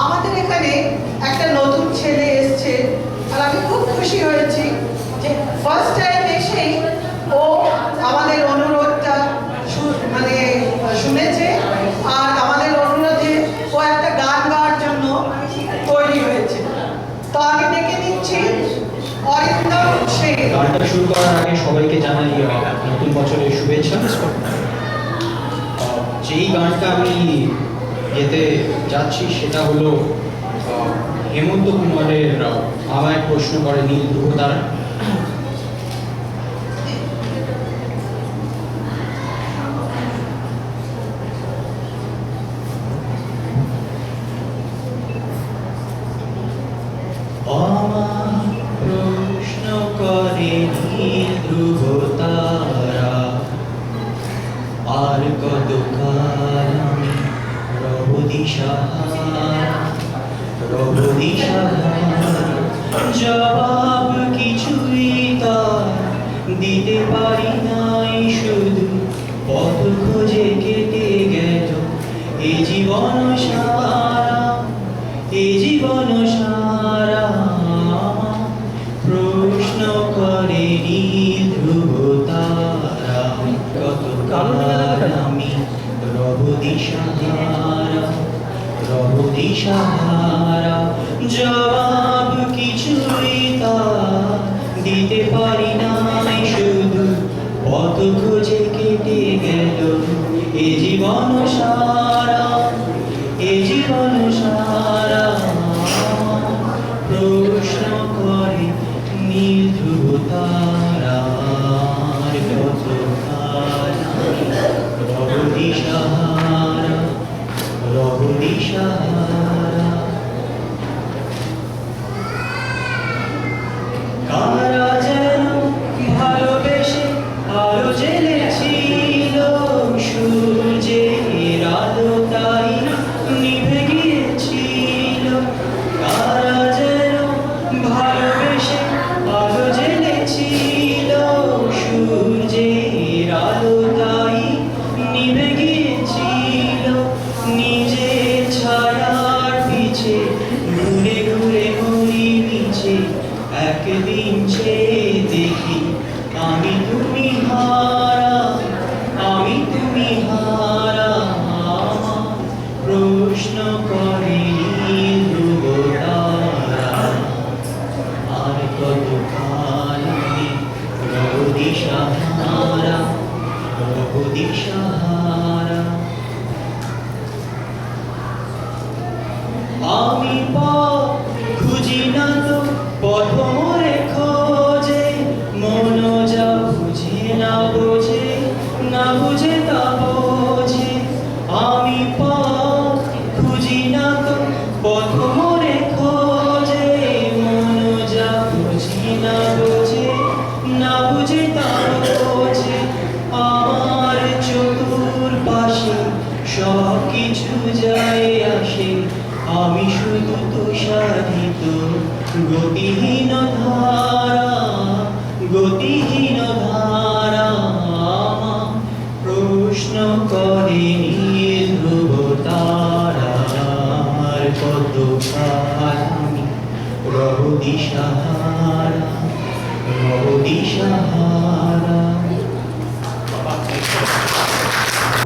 আমাদের এখানে একটা নতুন ছেলে এসছে, আর আমি খুব খুশি হয়েছি যে ফার্স্ট টাইম এসেই ও আমাদের অনুরোধটা মানে শুনেছে, আর আমাদের অনুরোধে ও একটা গান গাওয়ার জন্য তৈরি হয়েছে। তো আমি ডেকে নিচ্ছি অরিন্দম সেন। গানটা শুরু করার আগে সবাইকে জানাই নতুন বছরের শুভেচ্ছা। যেই গানটা আমি যেতে যাচ্ছি সেটা হলো হেমন্ত কুমারের আমায় প্রশ্ন করে নীল ধ্রুব তারা। প্রশ্ন করে নীল ধ্রুব তারা, আর কত কাল আমি রব দিশাহারা, রব দিশাহারা। জবাব কিছুই তার দিতে পারি নাই, শুধু পথ খোঁজে কেটে গেল এ জীবন সারা, এ জীবন সারা। প্রশ্ন করে নীল ধ্রুব তারা, কত কাল আমি রব দিশাহারা, রব দিশাহারা। জবাব কিছুই তার দিতে পারি নাই, শুধু পথ খুঁজে কেটে গেল এ জীবন সারা, এ জীবন সারা। প্রশ্ন করে নীল ধ্রুব তারা, কত কাল রব দিশাহারা, রব দিশাহারা। কারা যেন ভালোবেসে আলো জ্বেলেছিল, সূর্যের আলো তাই নিভে গিয়েছিল। কারা যেন ভালোবেসে আলো জ্বেলেছিল, সূর্যের আলো তাই নিভে গিয়েছিল। নিজের ছায়ার পিছে ঘুরে ঘুরে মরি নিচে, একদিন চেয়ে দেখি আমি তুমি হারা, আমি তুমি হারা। প্রশ্ন করে নীল ধ্রুব তারা, আর কত কাল আমি রব দিশাহারা, রব দিশাহারা। আমি পথ খুঁজি না তো পথ মোরে খোঁজে, মন যা বুঝে না বোঝে, না বুঝে তা বোঝে। আমি পথ খুঁজি না তো পথ মোরে খোঁজে, মন যা বুঝি না বোঝে, না বুঝে তা বোঝে। আমার চতুর্পাশে সব কিছু যায় আসে, আমি শুধু তুষারিত গতিহীন ধারা, গতিহীন ধারা। প্রশ্ন করে নীল ধ্রুব তারা, কত কাল আমি রব দিশাহারা, রব দিশাহারা।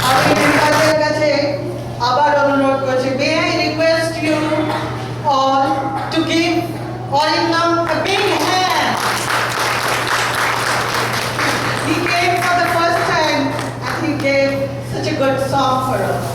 আমি আপনাদের কাছে আবার অনুরোধ করছি, may I request you all to give Orindam a big hand. He came for the first time and he gave such a good song for us.